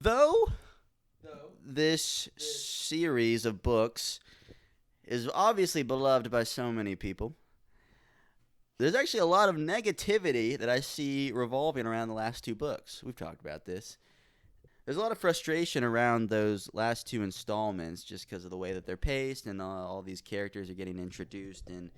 Though this series of books is obviously beloved by so many people, there's actually a lot of negativity that I see revolving around the last two books. We've talked about this. There's a lot of frustration around those last two installments just because of the way that they're paced and all these characters are getting introduced, and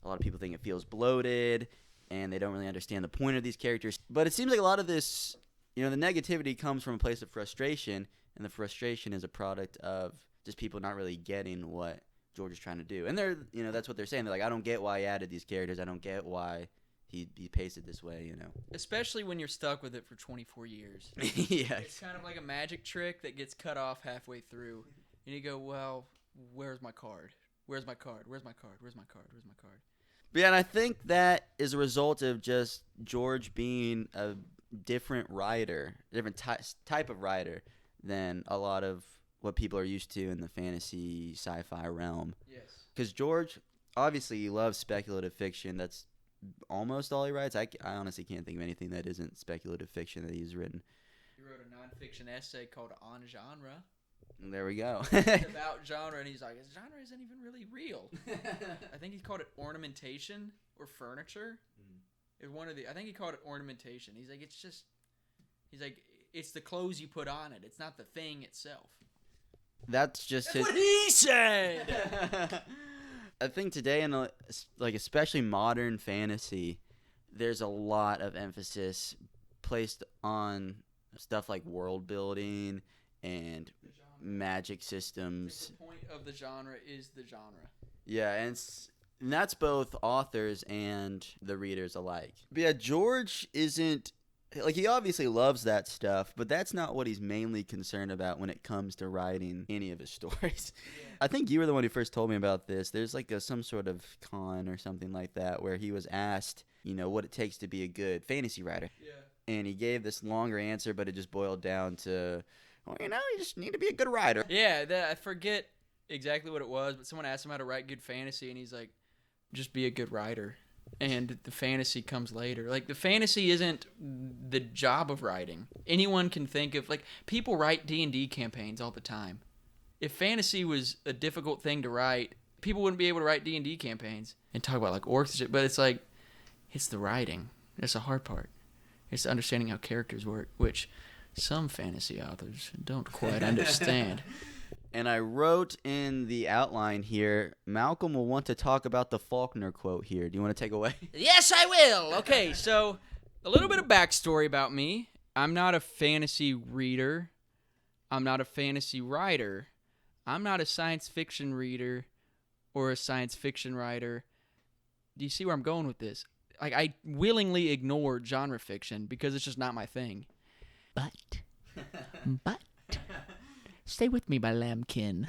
a lot of people think it feels bloated and they don't really understand the point of these characters. But it seems like a lot of this, the negativity comes from a place of frustration, and the frustration is a product of just people not really getting what George is trying to do. And they're, that's what they're saying. They're like, I don't get why he added these characters. I don't get why he paced it this way, Especially when you're stuck with it for 24 years. Yeah. It's kind of like a magic trick that gets cut off halfway through. And you go, well, where's my card? Where's my card? Where's my card? Where's my card? Where's my card? But yeah, and I think that is a result of just George being a different writer, a different type of writer than a lot of what people are used to in the fantasy sci-fi realm. Yes. Because George, obviously, he loves speculative fiction. That's almost all he writes. I honestly can't think of anything that isn't speculative fiction that he's written. He wrote a nonfiction essay called On Genre. And there we go. About genre, and he's like, genre isn't even really real. I think he called it ornamentation or furniture. I think he called it ornamentation. He's like, it's the clothes you put on it. It's not the thing itself. That's what he said. I think today in especially modern fantasy, there's a lot of emphasis placed on stuff like world building and magic systems. The point of the genre is the genre. Yeah, and that's both authors and the readers alike. But yeah, George isn't he obviously loves that stuff, but that's not what he's mainly concerned about when it comes to writing any of his stories. Yeah. I think you were the one who first told me about this. There's some sort of con or something like that where he was asked, what it takes to be a good fantasy writer. Yeah. And he gave this longer answer, but it just boiled down to, you just need to be a good writer. Yeah, I forget exactly what it was, but someone asked him how to write good fantasy, and he's like, just be a good writer. And the fantasy comes later. The fantasy isn't the job of writing. Anyone can think of, people write D&D campaigns all the time. If fantasy was a difficult thing to write, people wouldn't be able to write D&D campaigns and talk about, orcs and shit. But it's the writing. That's the hard part. It's understanding how characters work, which some fantasy authors don't quite understand. And I wrote in the outline here, Malcolm will want to talk about the Faulkner quote here. Do you want to take away? Yes, I will. Okay, so a little bit of backstory about me. I'm not a fantasy reader. I'm not a fantasy writer. I'm not a science fiction reader or a science fiction writer. Do you see where I'm going with this? I willingly ignore genre fiction because it's just not my thing. But... Stay With Me by Lambkin.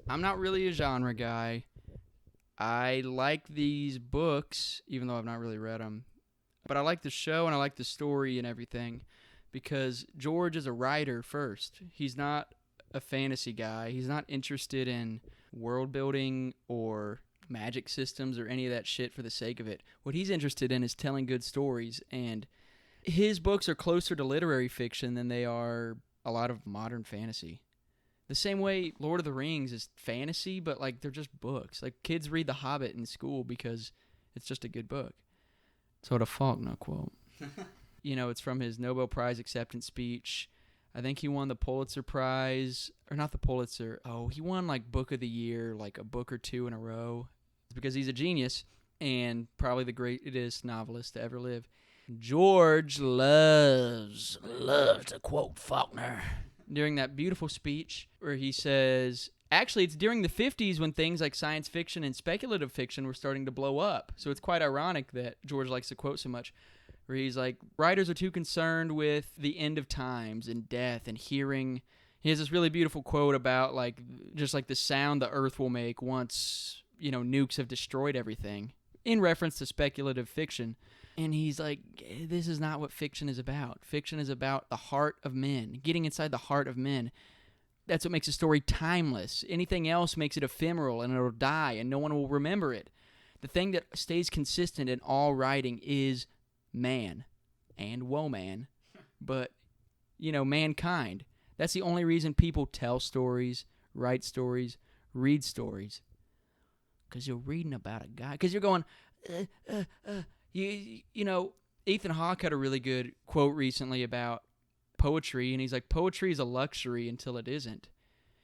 I'm not really a genre guy. I like these books, even though I've not really read them. But I like the show and I like the story and everything because George is a writer first. He's not a fantasy guy. He's not interested in world building or magic systems or any of that shit for the sake of it. What he's interested in is telling good stories, and his books are closer to literary fiction than they are a lot of modern fantasy. The same way Lord of the Rings is fantasy, but they're just books. Kids read The Hobbit in school because it's just a good book. So the Faulkner quote. It's from his Nobel Prize acceptance speech. I think he won the Pulitzer Prize, or not the Pulitzer. Oh, he won Book of the Year, a book or two in a row. It's because he's a genius and probably the greatest novelist to ever live. George loves to quote Faulkner during that beautiful speech where he says, actually, it's during the 50s when things like science fiction and speculative fiction were starting to blow up. So it's quite ironic that George likes to quote so much, where he's like, writers are too concerned with the end of times and death and hearing. He has this really beautiful quote about just the sound the earth will make once, nukes have destroyed everything, in reference to speculative fiction. And he's like, this is not what fiction is about. Fiction is about the heart of men, getting inside the heart of men. That's what makes a story timeless. Anything else makes it ephemeral, and it'll die, and no one will remember it. The thing that stays consistent in all writing is man and woman. but, mankind. That's the only reason people tell stories, write stories, read stories. Because you're reading about a guy. Because you're going, Ethan Hawke had a really good quote recently about poetry, and he's like, poetry is a luxury until it isn't.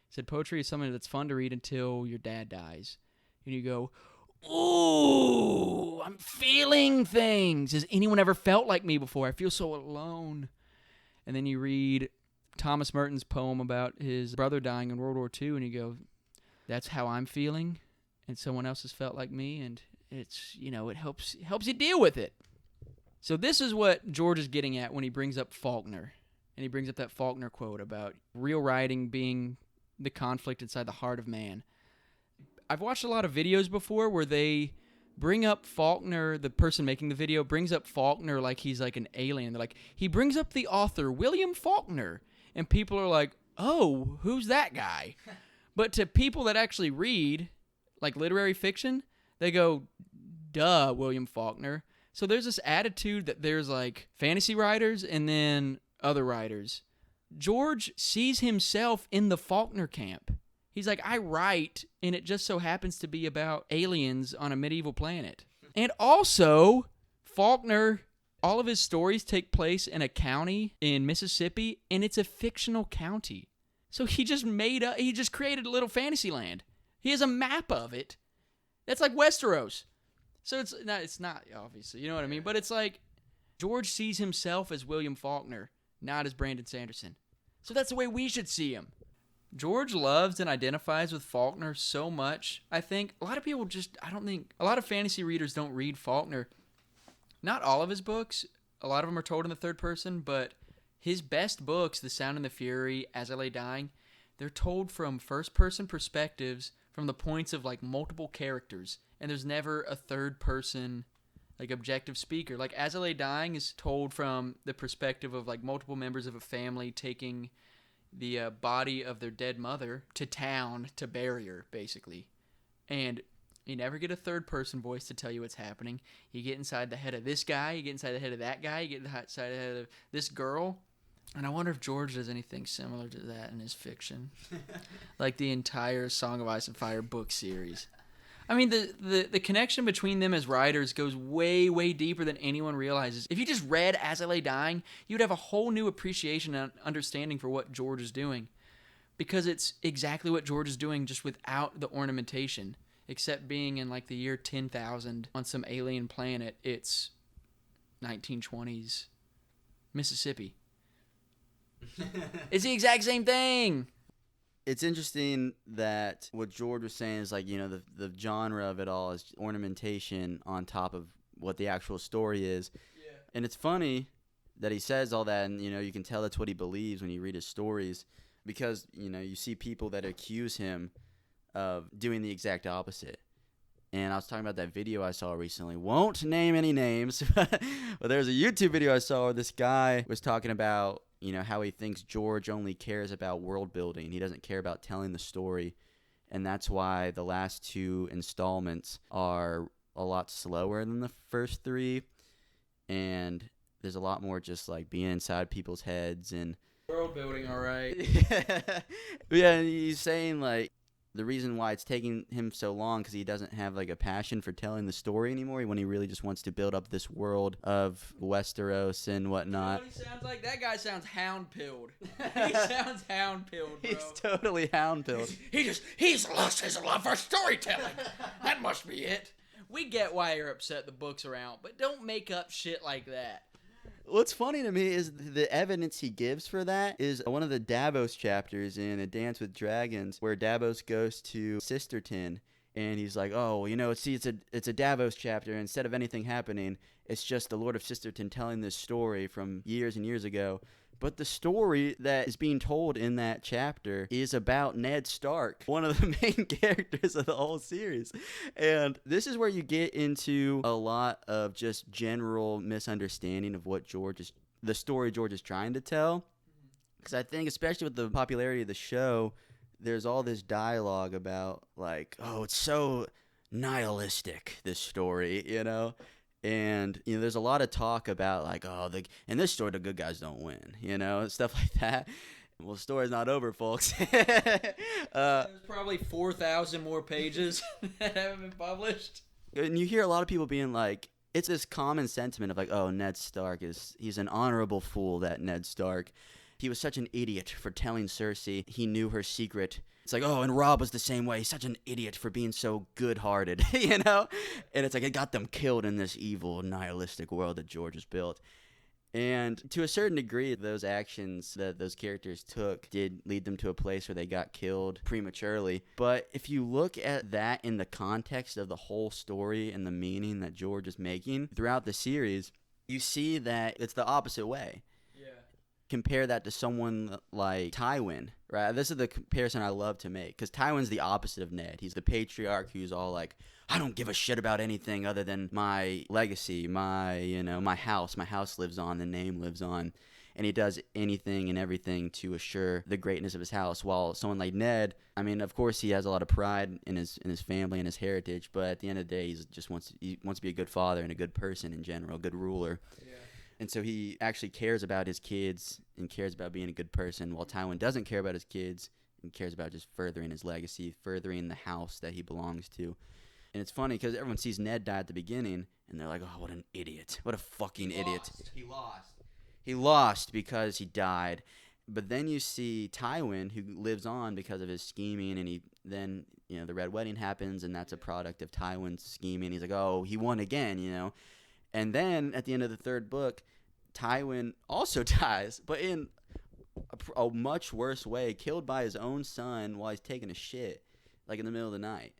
He said, poetry is something that's fun to read until your dad dies. And you go, ooh, I'm feeling things. Has anyone ever felt like me before? I feel so alone. And then you read Thomas Merton's poem about his brother dying in World War II, and you go, that's how I'm feeling, and someone else has felt like me, and it's, it helps you deal with it. So this is what George is getting at when he brings up Faulkner, and he brings up that Faulkner quote about real writing being the conflict inside the heart of man. I've watched a lot of videos before where they bring up Faulkner, the person making the video brings up Faulkner like he's like an alien. They're like, he brings up the author, William Faulkner. And people are like, oh, who's that guy? But to people that actually read, like literary fiction, they go, duh, William Faulkner. So there's this attitude that there's like fantasy writers and then other writers. George sees himself in the Faulkner camp. He's like, I write, and it just so happens to be about aliens on a medieval planet. And also, Faulkner, all of his stories take place in a county in Mississippi, and it's a fictional county. So he just created a little fantasy land. He has a map of it. That's like Westeros. So it's not, obviously, you know what I mean? But it's like, George sees himself as William Faulkner, not as Brandon Sanderson. So that's the way we should see him. George loves and identifies with Faulkner so much. I think a lot of people a lot of fantasy readers don't read Faulkner. Not all of his books. A lot of them are told in the third person, but his best books, The Sound and the Fury, As I Lay Dying, they're told from first-person perspectives from the points of, like, multiple characters. And there's never a third-person, like, objective speaker. Like, As I Lay Dying is told from the perspective of, like, multiple members of a family taking the body of their dead mother to town to bury her, basically. And you never get a third-person voice to tell you what's happening. You get inside the head of this guy, you get inside the head of that guy, you get inside the head of this girl. And I wonder if George does anything similar to that in his fiction. Like the entire Song of Ice and Fire book series. I mean, the connection between them as writers goes way, way deeper than anyone realizes. If you just read As I Lay Dying, you'd have a whole new appreciation and understanding for what George is doing. Because it's exactly what George is doing, just without the ornamentation. Except being in, like, the year 10,000 on some alien planet, it's 1920s Mississippi. It's the exact same thing. It's interesting that what George was saying is like, the genre of it all is ornamentation on top of what the actual story is. Yeah. And it's funny that he says all that, and, you can tell that's what he believes when you read his stories, because, you see people that accuse him of doing the exact opposite. And I was talking about that video I saw recently. Won't name any names, but there's a YouTube video I saw where this guy was talking about, how he thinks George only cares about world building. He doesn't care about telling the story. And that's why the last two installments are a lot slower than the first three. And there's a lot more just like being inside people's heads and world building, all right. Yeah, and he's saying like, the reason why it's taking him so long because he doesn't have like a passion for telling the story anymore when he really just wants to build up this world of Westeros and whatnot. You know what he sounds like? That guy sounds Hound Pilled. He sounds Hound Pilled, bro. He's totally Hound Pilled. He's lost his love for storytelling. That must be it. We get why you're upset the books are out, but don't make up shit like that. What's funny to me is the evidence he gives for that is one of the Davos chapters in A Dance with Dragons, where Davos goes to Sisterton, and he's like, oh, it's a Davos chapter. Instead of anything happening, it's just the Lord of Sisterton telling this story from years and years ago. But the story that is being told in that chapter is about Ned Stark, one of the main characters of the whole series. And this is where you get into a lot of just general misunderstanding of what the story George is trying to tell. Because I think, especially with the popularity of the show, there's all this dialogue about, like, oh, it's so nihilistic, this story, And, there's a lot of talk about, like, in this story, the good guys don't win, stuff like that. Well, the story's not over, folks. There's probably 4,000 more pages that haven't been published. And you hear a lot of people being like, it's this common sentiment of like, oh, Ned Stark he's an honorable fool, that Ned Stark. He was such an idiot for telling Cersei he knew her secret. It's like, oh, and Robb was the same way. He's such an idiot for being so good-hearted, And it's like, it got them killed in this evil, nihilistic world that George has built. And to a certain degree, those actions that those characters took did lead them to a place where they got killed prematurely. But if you look at that in the context of the whole story and the meaning that George is making throughout the series, you see that it's the opposite way. Compare that to someone like Tywin, right? This is the comparison I love to make, because Tywin's the opposite of Ned. He's the patriarch who's all like, I don't give a shit about anything other than my legacy, my house. My house lives on, the name lives on. And he does anything and everything to assure the greatness of his house. While someone like Ned, I mean, of course he has a lot of pride in his family and his heritage, but at the end of the day, he wants to be a good father and a good person in general, a good ruler. Yeah. And so he actually cares about his kids and cares about being a good person, while Tywin doesn't care about his kids and cares about just furthering his legacy, furthering the house that he belongs to. And it's funny because everyone sees Ned die at the beginning, and they're like, oh, what an idiot. What a fucking idiot. He lost because he died. But then you see Tywin, who lives on because of his scheming, and then the Red Wedding happens, and that's a product of Tywin's scheming. He's like, oh, he won again, And then at the end of the third book, Tywin also dies, but in a much worse way, killed by his own son while he's taking a shit, like in the middle of the night.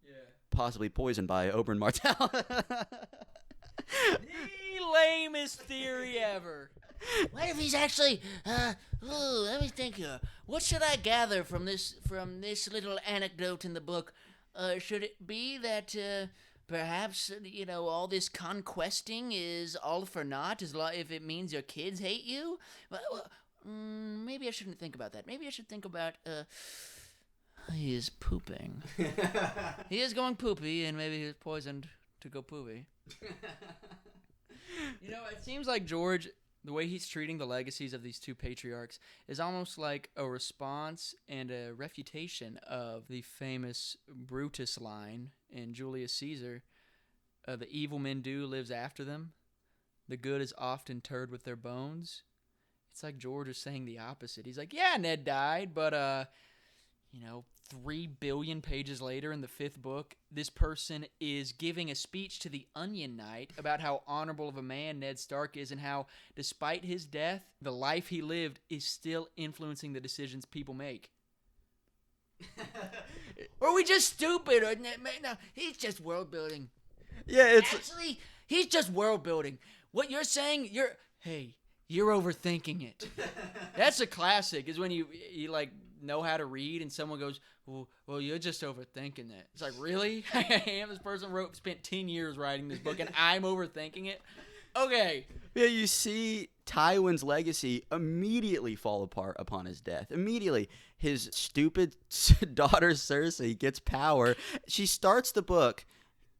Yeah. Possibly poisoned by Oberyn Martell. The lamest theory ever. What if he's actually, let me think, what should I gather from this little anecdote in the book? Should it be that, perhaps, all this conquesting is all for naught, if it means your kids hate you? Well, maybe I shouldn't think about that. Maybe I should think about, he is pooping. He is going poopy, and maybe he's poisoned to go poopy. It seems like George, the way he's treating the legacies of these two patriarchs, is almost like a response and a refutation of the famous Brutus line in Julius Caesar. The evil men do lives after them. The good is oft interred with their bones. It's like George is saying the opposite. He's like, yeah, Ned died, but 3 billion pages later in the 5th book, this person is giving a speech to the Onion Knight about how honorable of a man Ned Stark is, and how, despite his death, the life he lived is still influencing the decisions people make. Or are we just stupid? Or no, he's just world building. Yeah, Actually, he's just world building. What you're saying, you're overthinking it. That's a classic, is when you like know how to read and someone goes, well, you're just overthinking it. It's like, really? I am. This person spent 10 years writing this book, and I'm overthinking it? Okay. Yeah, you see Tywin's legacy immediately fall apart upon his death. Immediately. His stupid daughter Cersei gets power. She starts the book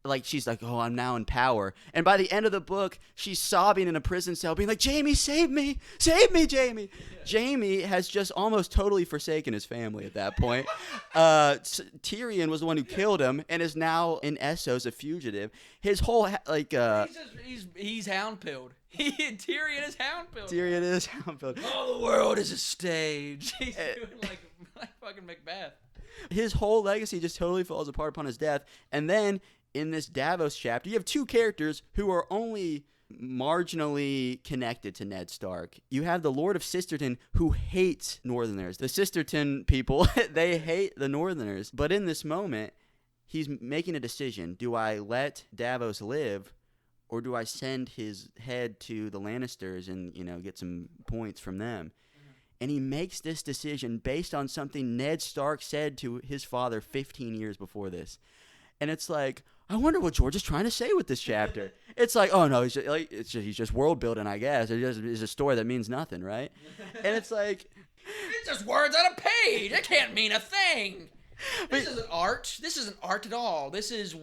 like, she's like, oh, I'm now in power. And by the end of the book, she's sobbing in a prison cell, being like, Jaime, save me, Jaime. Yeah. Jaime has just almost totally forsaken his family at that point. Tyrion was the one who killed him and is now in Essos, a fugitive. His whole, he's Hound Pilled. Tyrion is Hound Pilled. Tyrion is Hound Pilled. Oh, the world is a stage. He's doing like fucking Macbeth. His whole legacy just totally falls apart upon his death. And then in this Davos chapter, you have two characters who are only marginally connected to Ned Stark. You have the Lord of Sisterton, who hates Northerners. The Sisterton people, they hate the Northerners. But in this moment, he's making a decision. Do I let Davos live, or do I send his head to the Lannisters and, get some points from them? And he makes this decision based on something Ned Stark said to his father 15 years before this. And it's like, I wonder what George is trying to say with this chapter. It's like, oh no, he's just world building, I guess. It's a story that means nothing, right? And it's like, it's just words on a page. It can't mean a thing. This isn't art. This isn't art at all. This is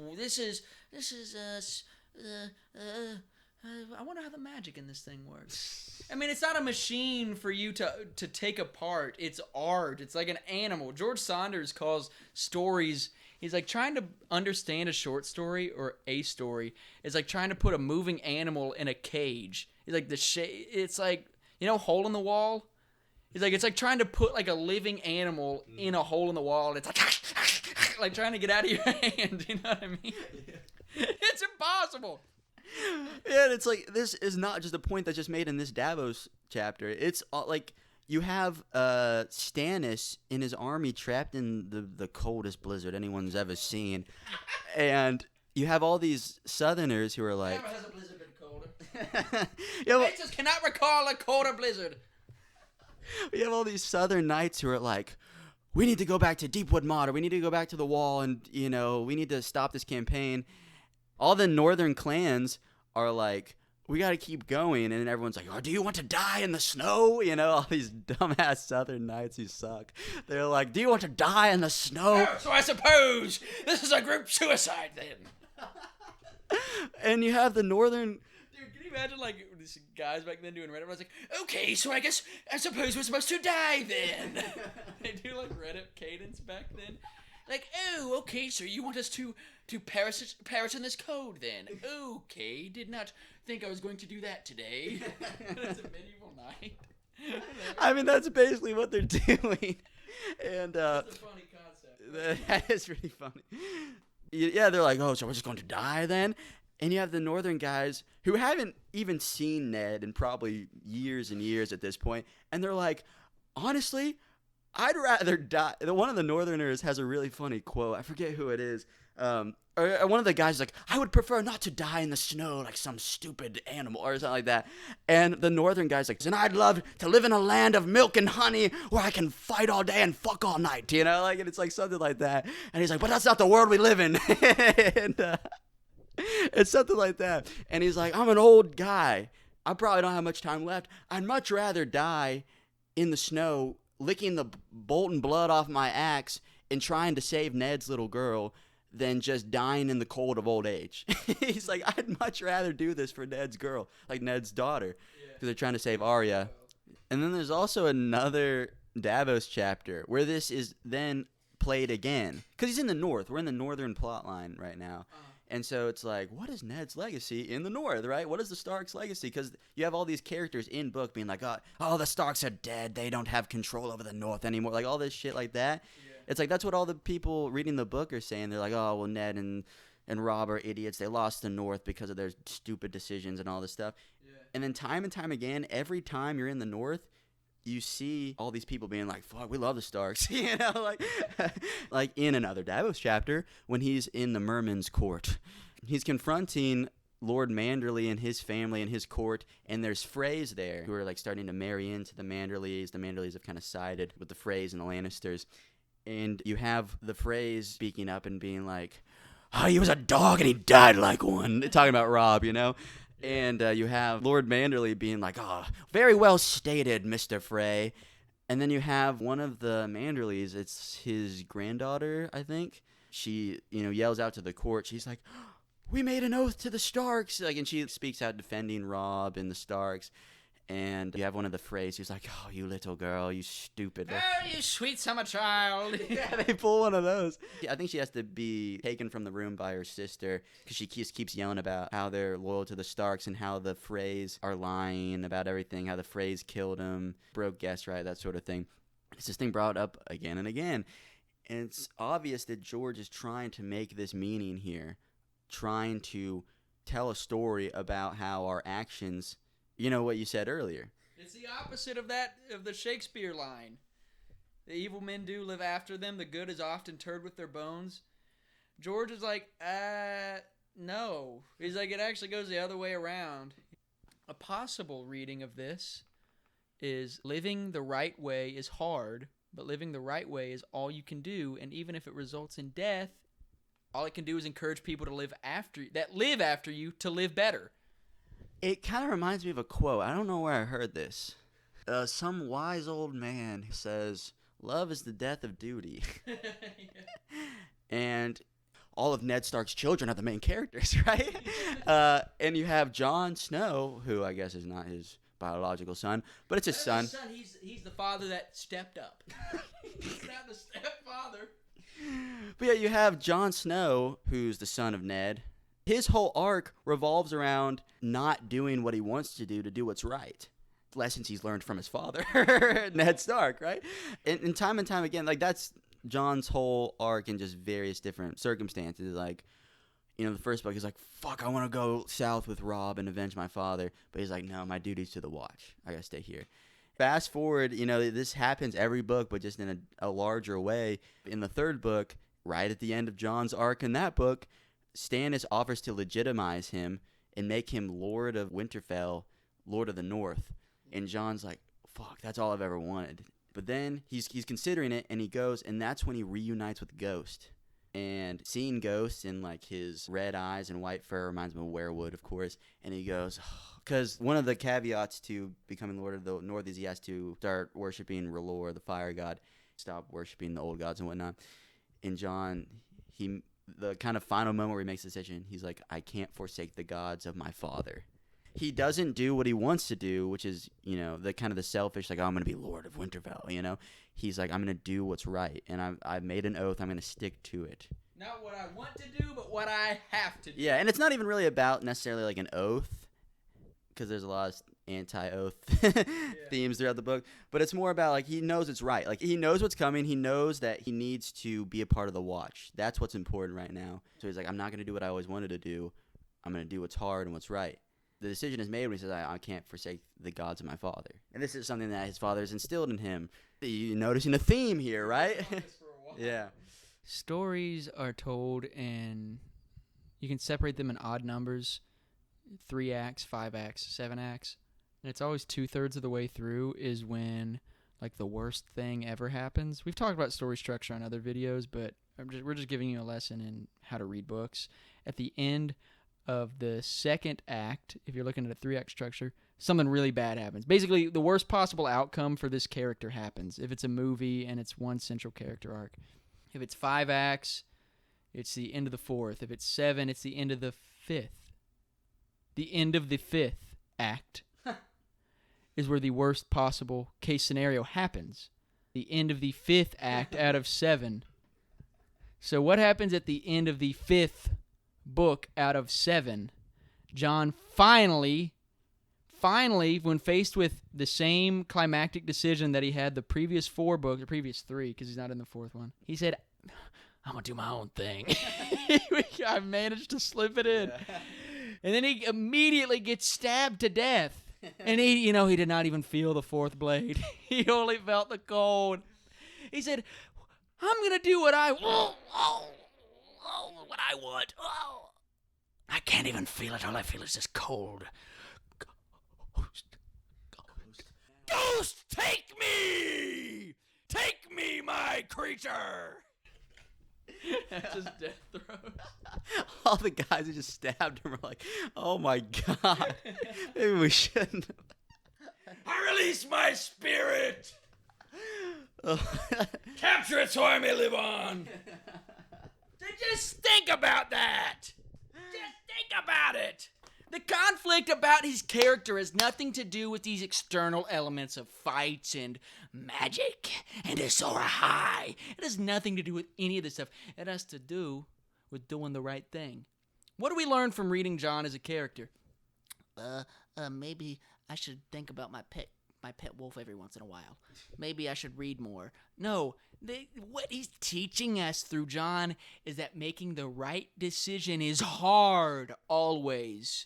I wonder how the magic in this thing works. I mean, it's not a machine for you to take apart. It's art. It's like an animal. George Saunders calls stories. He's like trying to understand a short story or a story. It's like trying to put a moving animal in a cage. He's like it's like, hole in the wall. He's like, it's like trying to put like a living animal in a hole in the wall, and it's like trying to get out of your hand. You know what I mean? Yeah. It's impossible. Yeah, and it's like, this is not just a point that's just made in this Davos chapter. It's like you have Stannis in his army trapped in the coldest blizzard anyone's ever seen, and you have all these Southerners who are like, never has a blizzard been colder. Yeah, well, I just cannot recall a colder blizzard. we have all these Southern knights who are like, we need to go back to Deepwood Motte, or we need to go back to the Wall, and we need to stop this campaign. All the northern clans are like, we got to keep going, and everyone's like, oh, do you want to die in the snow? All these dumbass Southern knights who suck. They're like, do you want to die in the snow? Oh, so I suppose this is a group suicide then. And you have the northern... Dude, can you imagine like these guys back then doing Reddit? I was like, okay, so I suppose we're supposed to die then. They do like Reddit cadence back then. Like, oh, okay, so you want us to perish in this code then? Okay, did not think I was going to do that today. It's a medieval knight. I mean, that's basically what they're doing. And That's a funny concept. that is really funny. Yeah, they're like, oh, so we're just going to die then? And you have the northern guys who haven't even seen Ned in probably years and years at this point, and they're like, honestly, I'd rather die. One of the northerners has a really funny quote. I forget who it is. Or one of the guys is like, I would prefer not to die in the snow like some stupid animal or something like that. And the northern guy's like, and I'd love to live in a land of milk and honey where I can fight all day and fuck all night, and it's like something like that. And he's like, but that's not the world we live in. And it's something like that. And he's like, I'm an old guy. I probably don't have much time left. I'd much rather die in the snow licking the Bolton blood off my axe and trying to save Ned's little girl than just dying in the cold of old age. He's like, I'd much rather do this for Ned's girl, like Ned's daughter, because they're trying to save Arya. And then there's also another Davos chapter where this is then played again, because he's in the north. We're in the northern plot line right now. And so it's like, what is Ned's legacy in the north, right? What is the Starks' legacy? Because you have all these characters in book being like, oh, the Starks are dead. They don't have control over the north anymore. Like all this shit like that. Yeah. It's like, that's what all the people reading the book are saying. They're like, oh, well, Ned and Robb are idiots. They lost the north because of their stupid decisions and all this stuff. Yeah. And then time and time again, every time you're in the north, you see all these people being like, fuck, we love the Starks. Like in another Davos chapter, when he's in the Merman's court, he's confronting Lord Manderley and his family and his court, and there's Freys there who are like starting to marry into the Manderleys. The Manderleys have kind of sided with the Freys and the Lannisters. And you have the Freys speaking up and being like, oh, he was a dog and he died like one. Talking about Robb, And you have Lord Manderley being like, oh, very well stated, Mr. Frey. And then you have one of the Manderleys, it's his granddaughter, I think. She, yells out to the court. She's like, we made an oath to the Starks. And she speaks out defending Robb and the Starks. And you have one of the Freys who's like, oh, you little girl, you stupid. Oh, you sweet summer child. Yeah, they pull one of those. I think she has to be taken from the room by her sister because she keeps yelling about how they're loyal to the Starks and how the Freys are lying about everything, how the Freys killed him, broke guests, right, that sort of thing. It's this thing brought up again and again. And it's obvious that George is trying to make this meaning here, trying to tell a story about how our actions... what you said earlier. It's the opposite of the Shakespeare line. The evil men do live after them. The good is often interred with their bones. George is like, no. He's like, it actually goes the other way around. A possible reading of this is living the right way is hard, but living the right way is all you can do. And even if it results in death, all it can do is encourage people to live after you to live better. It kind of reminds me of a quote. I don't know where I heard this. Some wise old man says, love is the death of duty. Yeah. And all of Ned Stark's children are the main characters, right? And you have Jon Snow, who I guess is not his biological son, but it's his son. He's the father that stepped up. He's not the stepfather. But yeah, you have Jon Snow, who's the son of Ned. His whole arc revolves around not doing what he wants to do what's right. Lessons he's learned from his father, Ned Stark, right? And time again, like that's Jon's whole arc in just various different circumstances. Like, the first book, he's like, fuck, I want to go south with Robb and avenge my father. But he's like, no, my duty's to the Watch. I got to stay here. Fast forward, this happens every book, but just in a larger way. In the third book, right at the end of Jon's arc in that book, Stannis offers to legitimize him and make him Lord of Winterfell, Lord of the North. And Jon's like, fuck, that's all I've ever wanted. But then he's considering it, and he goes, and that's when he reunites with Ghost. And seeing Ghost in, like, his red eyes and white fur reminds him of Werewood, of course. And he goes, because one of the caveats to becoming Lord of the North is he has to start worshiping R'hllor, the fire god, stop worshiping the old gods and whatnot. And Jon, the kind of final moment where he makes the decision, he's like, I can't forsake the gods of my father. He doesn't do what he wants to do, which is, the kind of the selfish, like, oh, I'm going to be Lord of Winterfell, He's like, I'm going to do what's right, and I've made an oath, I'm going to stick to it. Not what I want to do, but what I have to do. Yeah, and it's not even really about necessarily, like, an oath, because there's a lot of anti-oath themes throughout the book, but it's more about, like, he knows it's right. Like, he knows what's coming. He knows that he needs to be a part of the Watch. That's what's important right now. So he's like, I'm not going to do what I always wanted to do. I'm going to do what's hard and what's right. The decision is made when he says, I can't forsake the gods of my father. And this is something that his father has instilled in him. You're noticing a theme here, right? Yeah. Stories are told in, you can separate them in odd numbers, 3 acts, 5 acts, 7 acts. And it's always 2/3 of the way through is when, like, the worst thing ever happens. We've talked about story structure on other videos, but we're just giving you a lesson in how to read books. At the end of the second act, if you're looking at a 3-act structure, something really bad happens. Basically, the worst possible outcome for this character happens. If it's a movie and it's one central character arc. If it's 5 acts, it's the end of the 4th. If it's 7, it's the end of the 5th. The end of the 5th act is where the worst possible case scenario happens. The end of the 5th act out of 7. So what happens at the end of the 5th book out of 7? Jon finally, when faced with the same climactic decision that he had the previous 4 books, the previous 3, because he's not in the 4th one, he said, I'm going to do my own thing. I managed to slip it in. Yeah. And then he immediately gets stabbed to death. And he did not even feel the 4th blade. He only felt the cold. He said, I'm going to do what I want. What I want. Oh. I can't even feel it. All I feel is this cold. Ghost, take me! Take me, my creature! That's his death throat. All the guys who just stabbed him are like, oh my god, maybe we shouldn't. I release my spirit! Capture it so I may live on! Just think about that! Just think about it! The conflict about his character has nothing to do with these external elements of fights and magic and Azor Ahai. It has nothing to do with any of this stuff. It has to do with doing the right thing. What do we learn from reading Jon as a character? Maybe I should think about my pet wolf every once in a while. Maybe I should read more. No, what he's teaching us through Jon is that making the right decision is hard, always.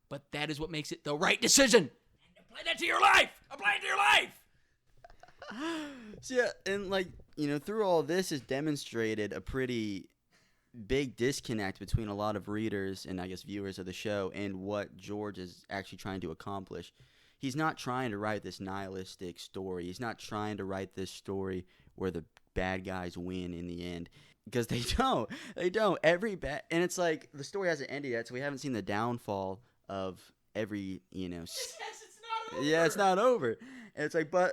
But that is what makes it the right decision. And apply that to your life. Apply it to your life. So yeah, and through all this has demonstrated a pretty big disconnect between a lot of readers and I guess viewers of the show and what George is actually trying to accomplish. He's not trying to write this nihilistic story. He's not trying to write this story where the bad guys win in the end. Because they don't. They don't. And it's like the story hasn't ended yet, so we haven't seen the downfall of every, Yes, it's not over. Yeah, it's not over. And it's like, we're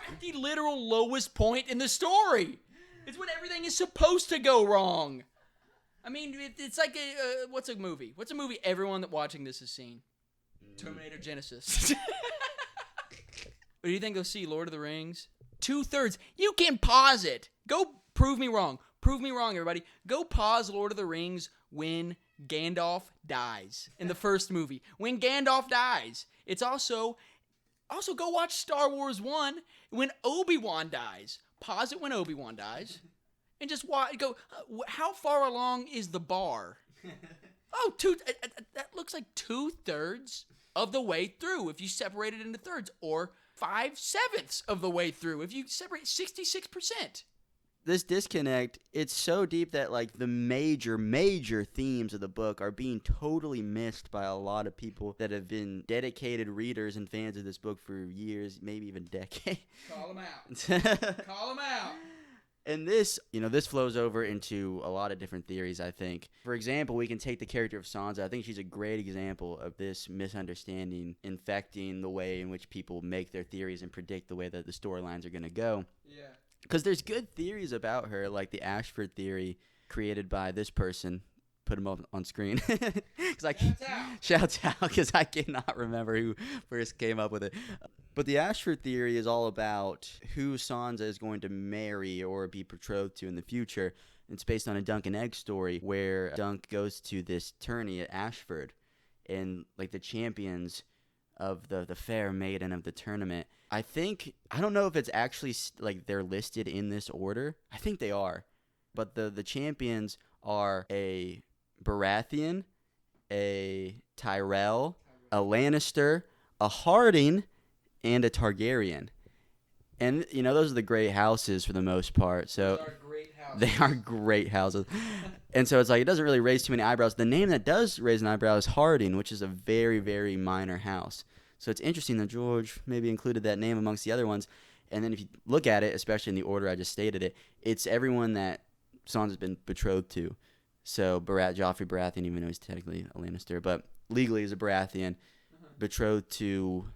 at the literal lowest point in the story. It's when everything is supposed to go wrong. I mean, it's like what's a movie? What's a movie everyone that watching this has seen? Terminator Genesis. Or do you think they'll see Lord of the Rings? 2/3. You can pause it. Go prove me wrong. Prove me wrong, everybody. Go pause Lord of the Rings when Gandalf dies in the first movie. When Gandalf dies. It's also go watch Star Wars 1 when Obi-Wan dies. Pause it when Obi-Wan dies. And just go, how far along is the bar? Oh, that looks like 2/3 of the way through if you separate it into thirds, or 5/7 of the way through if you separate 66%. This disconnect, it's so deep that like the major themes of the book are being totally missed by a lot of people that have been dedicated readers and fans of this book for years, maybe even decades. Call them out. Call them out. And this flows over into a lot of different theories, I think. For example, we can take the character of Sansa. I think she's a great example of this misunderstanding infecting the way in which people make their theories and predict the way that the storylines are going to go. Yeah. Because there's good theories about her, like the Ashford theory created by this person. Put him up on screen. Shouts out, because I cannot remember who first came up with it. But the Ashford theory is all about who Sansa is going to marry or be betrothed to in the future. It's based on a Dunk and Egg story where Dunk goes to this tourney at Ashford, and like the champions of the fair maiden of the tournament, I don't know if it's actually like they're listed in this order. I think they are. But the champions are a Baratheon, a Tyrell, a Lannister, a Harding, and a Targaryen. And, those are the great houses for the most part. So they are great houses. And so it's like, it doesn't really raise too many eyebrows. The name that does raise an eyebrow is Harding, which is a very, very minor house. So it's interesting that George maybe included that name amongst the other ones. And then if you look at it, especially in the order I just stated it, it's everyone that Sansa's been betrothed to. So Joffrey Baratheon, even though he's technically a Lannister, but legally he's a Baratheon, betrothed to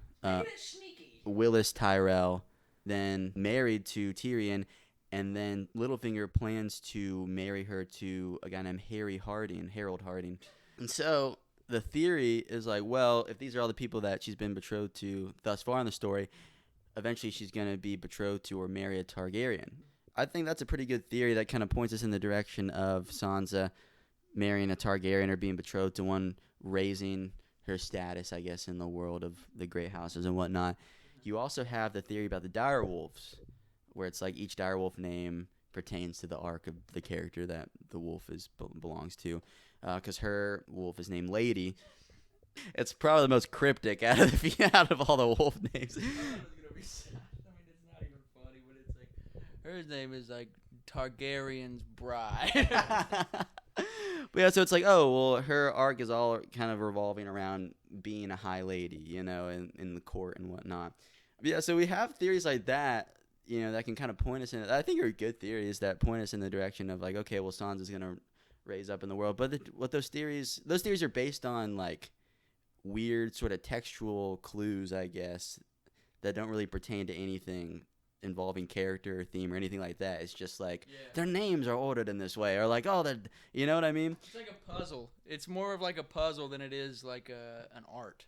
Willis Tyrell, then married to Tyrion, and then Littlefinger plans to marry her to a guy named Harold Harding. And so the theory is like, well, if these are all the people that she's been betrothed to thus far in the story, eventually she's going to be betrothed to or marry a Targaryen. I think that's a pretty good theory that kind of points us in the direction of Sansa marrying a Targaryen or being betrothed to one, raising her status, I guess, in the world of the great houses and whatnot. You also have the theory about the direwolves, where it's like each direwolf name pertains to the arc of the character that the wolf belongs to. Because her wolf is named Lady. It's probably the most cryptic out of all the wolf names. Her name is like Targaryen's bride. But yeah, so it's like, oh, well, her arc is all kind of revolving around being a high lady, in the court and whatnot. But yeah, so we have theories like that, that can kind of point us in. I think are good theories that point us in the direction of like, okay, well, Sansa's gonna raise up in the world. But what those theories are based on like weird sort of textual clues, I guess, that don't really pertain to anything involving character or theme or anything like that. It's just like their names are ordered in this way, or like, oh, you know what I mean? It's like a puzzle. It's more of like a puzzle than it is like an art.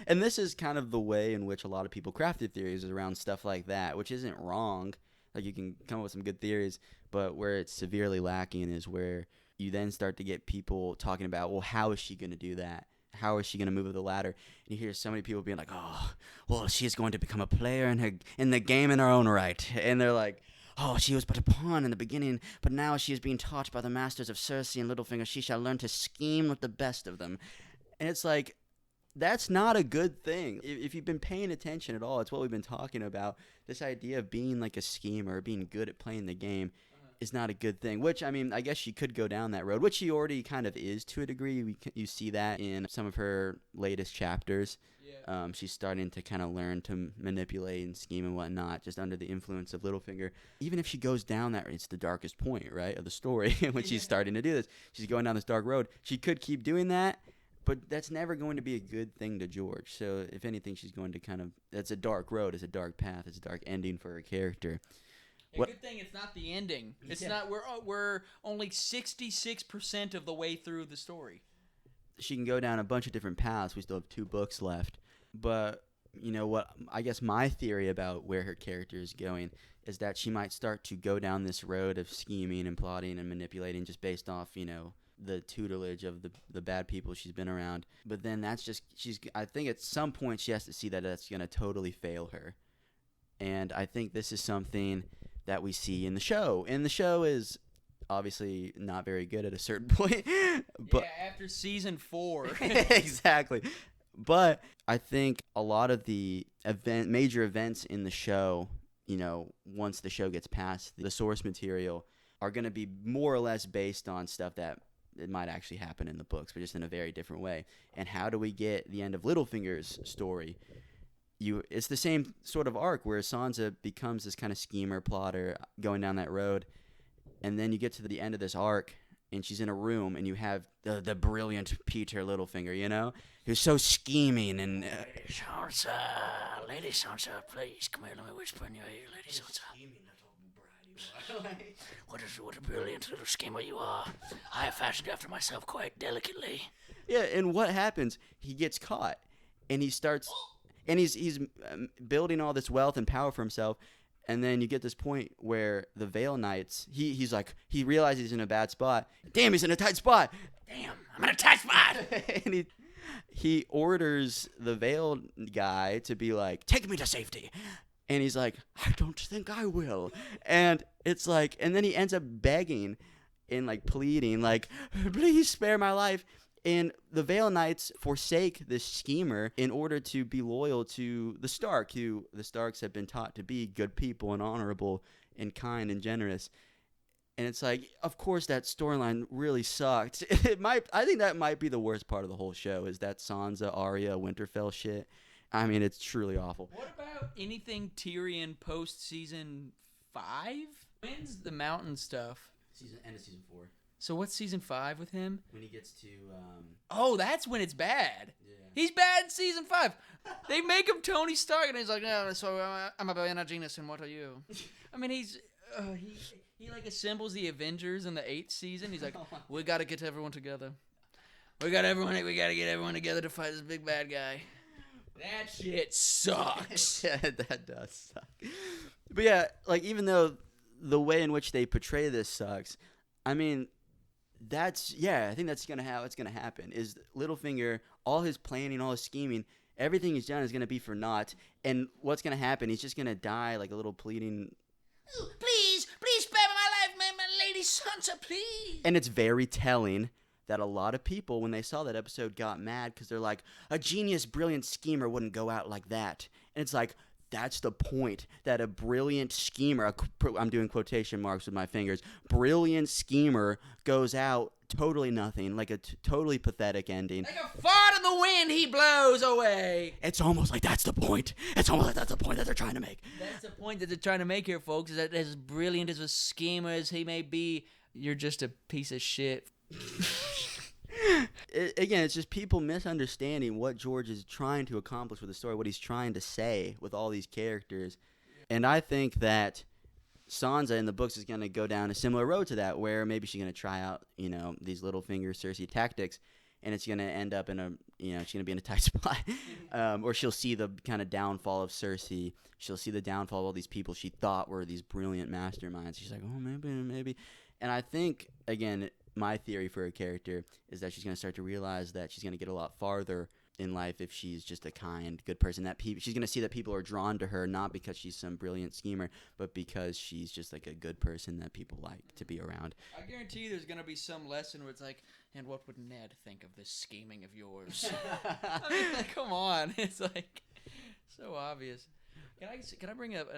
And this is kind of the way in which a lot of people craft their theories, is around stuff like that, which isn't wrong. Like, you can come up with some good theories, but where it's severely lacking is where you then start to get people talking about, well, how is she going to do that? How is she going to move up the ladder? And you hear so many people being like, oh, well, she's going to become a player in the game in her own right. And they're like, oh, she was but a pawn in the beginning, but now she is being taught by the masters of Cersei and Littlefinger. She shall learn to scheme with the best of them. And it's like, that's not a good thing. If you've been paying attention at all, it's what we've been talking about. This idea of being like a schemer, being good at playing the game, is not a good thing, which, I mean, I guess she could go down that road, which she already kind of is to a degree. You see that in some of her latest chapters. Yeah. She's starting to kind of learn to manipulate and scheme and whatnot, just under the influence of Littlefinger. Even if she goes down that, it's the darkest point, right, of the story, when she's starting to do this. She's going down this dark road. She could keep doing that, but that's never going to be a good thing to George. So, if anything, she's going to that's a dark road, it's a dark path, it's a dark ending for her character. What? Good thing it's not the ending. It's Yeah. not. We're only 66% of the way through the story. She can go down a bunch of different paths. We still have 2 books left. But you know what? I guess my theory about where her character is going is that she might start to go down this road of scheming and plotting and manipulating just based off, the tutelage of the bad people she's been around. But then I think at some point she has to see that that's going to totally fail her. And I think this is something that we see in the show. And the show is obviously not very good at a certain point. But after season 4. exactly. But I think a lot of the major events in the show, once the show gets past the source material, are going to be more or less based on stuff that it might actually happen in the books, but just in a very different way. And how do we get the end of Littlefinger's story? It's the same sort of arc where Sansa becomes this kind of schemer, plotter, going down that road, and then you get to the end of this arc, and she's in a room, and you have the brilliant Peter Littlefinger, who's so scheming and... Lady Sansa, please, come here, let me whisper in your ear, Lady Sansa. What a brilliant little schemer you are. I have fashioned after myself quite delicately. Yeah, and what happens? He gets caught, and he starts... And he's building all this wealth and power for himself, and then you get this point where the Vale Knights, he realizes he's in a bad spot. Damn, he's in a tight spot. Damn, I'm in a tight spot. And he orders the Vale guy to be like, take me to safety. And he's like, I don't think I will. And it's like, and then he ends up begging and like pleading, like, please spare my life. And the Vale Knights forsake this schemer in order to be loyal to the Stark, who the Starks have been taught to be good people and honorable and kind and generous. And it's like, of course, that storyline really sucked. I think that might be the worst part of the whole show, is that Sansa, Arya, Winterfell shit. I mean, it's truly awful. What about anything Tyrion post season 5? When's the mountain stuff? End of season 4. So what's season 5 with him? When he gets to... Oh, that's when it's bad. Yeah. He's bad in season 5. They make him Tony Stark, and he's like, no, so I'm a Bene Gesserit, and what are you? I mean, he like assembles the Avengers in the 8th season. He's like, we got to get everyone together. We got to get everyone together to fight this big bad guy. That shit sucks. Yeah, that does suck. But yeah, like, even though the way in which they portray this sucks, I mean... I think that's how it's gonna happen. Is Littlefinger, all his planning, all his scheming, everything he's done is gonna be for naught. And what's gonna happen? He's just gonna die like a little pleading. Ooh, please spare my life, my Lady Sansa, please. And it's very telling that a lot of people, when they saw that episode, got mad because they're like, a genius, brilliant schemer wouldn't go out like that. And it's like, that's the point, that a brilliant schemer, I'm doing quotation marks with my fingers, brilliant schemer goes out totally nothing, like a totally pathetic ending. Like a fart in the wind, he blows away. It's almost like that's the point. It's almost like that's the point that they're trying to make. That's the point that they're trying to make here, folks, is that as brilliant as a schemer as he may be, you're just a piece of shit. Again, it's just people misunderstanding what George is trying to accomplish with the story, what he's trying to say with all these characters. And I think that Sansa in the books is going to go down a similar road to that, where maybe she's going to try out, these Littlefinger Cersei tactics, and it's going to end up in she's going to be in a tight spot. Or she'll see the kind of downfall of Cersei. She'll see the downfall of all these people she thought were these brilliant masterminds. She's like, oh, maybe. And I think, again, my theory for her character is that she's going to start to realize that she's going to get a lot farther in life if she's just a kind, good person. That she's going to see that people are drawn to her, not because she's some brilliant schemer, but because she's just like a good person that people like to be around. I guarantee you there's going to be some lesson where it's like, and what would Ned think of this scheming of yours? I mean, like, come on. It's like so obvious. Can I bring up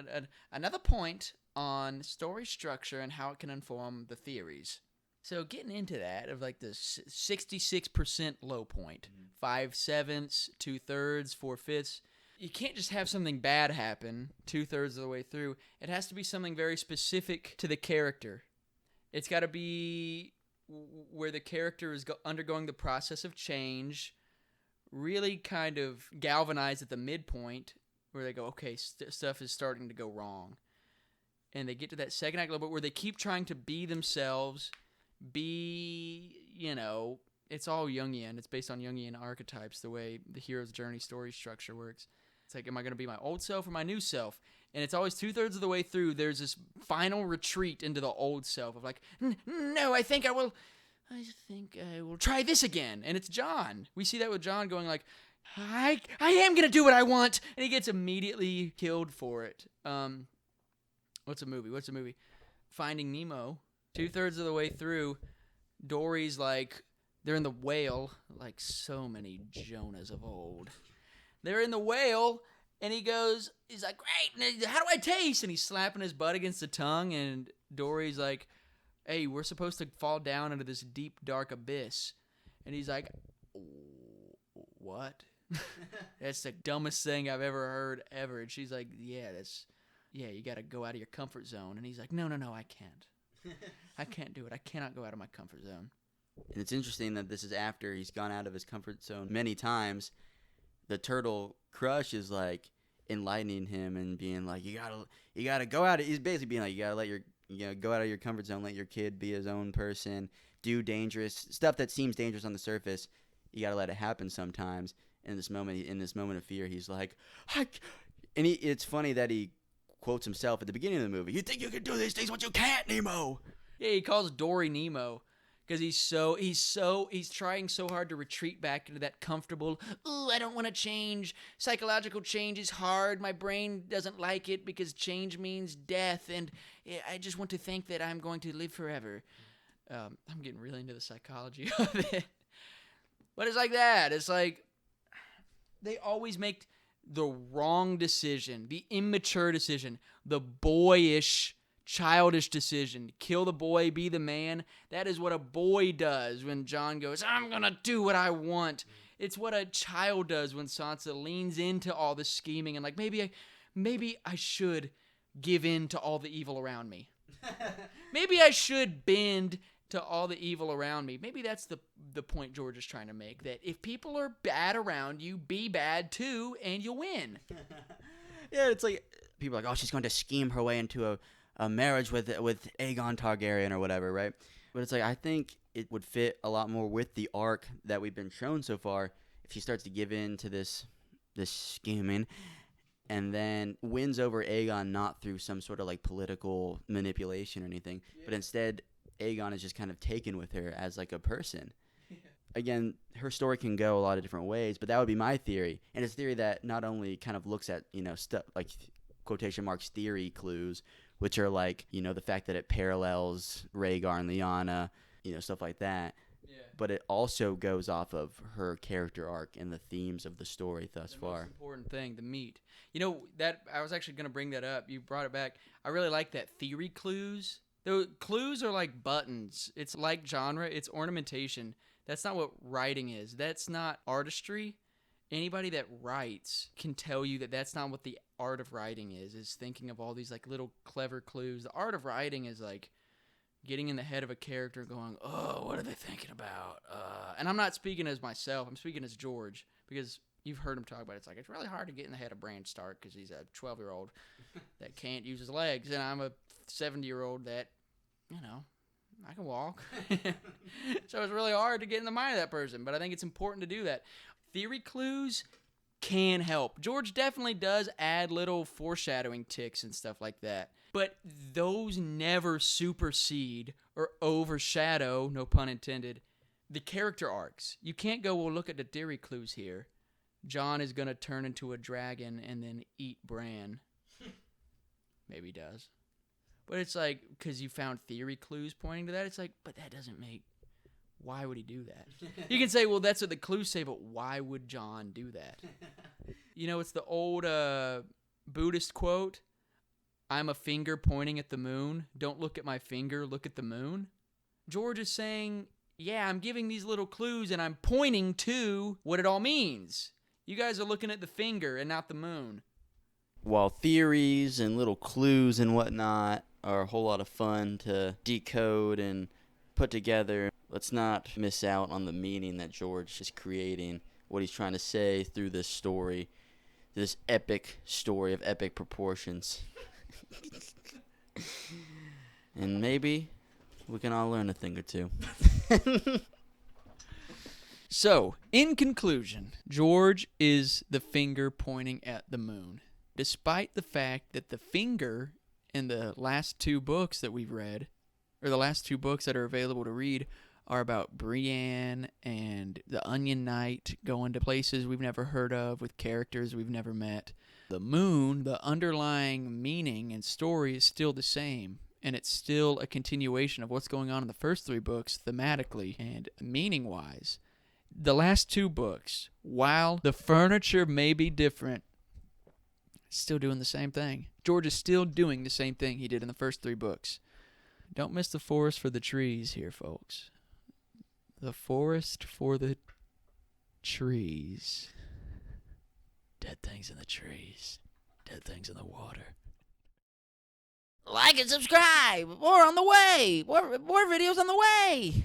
another point on story structure and how it can inform the theories? So getting into that of like the 66% low point, 5/7, 2/3, 4/5. You can't just have something bad happen 2/3 of the way through. It has to be something very specific to the character. It's got to be where the character is undergoing the process of change, really kind of galvanized at the midpoint, where they go, okay, stuff is starting to go wrong. and they get to that second act a little bit where they keep trying to be themselves, it's all Jungian. It's based on Jungian archetypes, the way the hero's journey story structure works. It's like, am I going to be my old self or my new self? And it's always 2/3 of the way through, there's this final retreat into the old self of like, no, I think I will try this again. And it's John. We see that with John going like, I am going to do what I want. And he gets immediately killed for it. What's a movie? Finding Nemo. 2/3 of the way through, Dory's like, they're in the whale, like so many Jonahs of old. They're in the whale, and he's like, great, how do I taste? And he's slapping his butt against the tongue, and Dory's like, hey, we're supposed to fall down into this deep, dark abyss. And he's like, what? That's the dumbest thing I've ever heard, ever. And she's like, yeah, you got to go out of your comfort zone. And he's like, no, I can't. I can't do it. I cannot go out of my comfort zone. And it's interesting that this is after he's gone out of his comfort zone many times. The turtle crush is like enlightening him and being like, you gotta go out. He's basically being like, you gotta go out of your comfort zone, let your kid be his own person, do dangerous stuff that seems dangerous on the surface. You gotta let it happen sometimes. And in this moment of fear, he's like, it's funny that he quotes himself at the beginning of the movie. You think you can do these things, but you can't, Nemo. Yeah, he calls Dory Nemo. Because he's trying so hard to retreat back into that comfortable, I don't want to change. Psychological change is hard. My brain doesn't like it because change means death. And I just want to think that I'm going to live forever. I'm getting really into the psychology of it. But it's like that. It's like they always make the wrong decision, the immature decision, the boyish, childish decision. Kill the boy, be the man. That is what a boy does when John goes, I'm gonna do what I want. It's what a child does when Sansa leans into all the scheming and like, maybe I should give in to all the evil around me. Maybe I should bend to all the evil around me. Maybe that's the point George is trying to make, that if people are bad around you, be bad too, and you'll win. Yeah, it's like people are like, oh, she's going to scheme her way into a marriage with Aegon Targaryen or whatever, right? But it's like, I think it would fit a lot more with the arc that we've been shown so far if she starts to give in to this scheming and then wins over Aegon, not through some sort of like political manipulation or anything, but instead Aegon is just kind of taken with her as like a person. Yeah. Again, her story can go a lot of different ways, but that would be my theory. And it's a theory that not only kind of looks at, stuff like quotation marks theory clues, which are like, the fact that it parallels Rhaegar and Lyanna, stuff like that. Yeah. But it also goes off of her character arc and the themes of the story thus far. Most important thing, the meat. That I was actually going to bring that up. You brought it back. I really like that theory clues. The clues are like buttons. It's like genre. It's ornamentation. That's not what writing is. That's not artistry. Anybody that writes can tell you that that's not what the art of writing is thinking of all these like little clever clues. The art of writing is like getting in the head of a character going, oh, what are they thinking about? And I'm not speaking as myself. I'm speaking as George, because you've heard him talk about it. It's like, it's really hard to get in the head of Bran Stark because he's a 12-year-old that can't use his legs, and I'm a 70-year-old that, I can walk. So it's really hard to get in the mind of that person, but I think it's important to do that. Theory clues can help. George definitely does add little foreshadowing ticks and stuff like that, but those never supersede or overshadow, no pun intended, the character arcs. You can't go, well, look at the theory clues here. Jon is going to turn into a dragon and then eat Bran. Maybe he does. But it's like, because you found theory clues pointing to that, it's like, but that doesn't make... Why would he do that? You can say, well, that's what the clues say, but why would Jon do that? It's the old Buddhist quote, I'm a finger pointing at the moon. Don't look at my finger, look at the moon. George is saying, yeah, I'm giving these little clues and I'm pointing to what it all means. You guys are looking at the finger and not the moon. While theories and little clues and whatnot are a whole lot of fun to decode and put together, let's not miss out on the meaning that George is creating, what he's trying to say through this story, this epic story of epic proportions. And maybe we can all learn a thing or two. So, in conclusion, George is the finger pointing at the moon. Despite the fact that the finger in the last two books that we've read, or the last two books that are available to read, are about Brienne and the Onion Knight going to places we've never heard of with characters we've never met. The moon, the underlying meaning and story is still the same, and it's still a continuation of what's going on in the first three books thematically and meaning-wise. The last two books, while the furniture may be different, it's still doing the same thing. George is still doing the same thing he did in the first three books. Don't miss the forest for the trees here, folks. The forest for the trees. Dead things in the trees. Dead things in the water. Like and subscribe. More on the way. More videos on the way.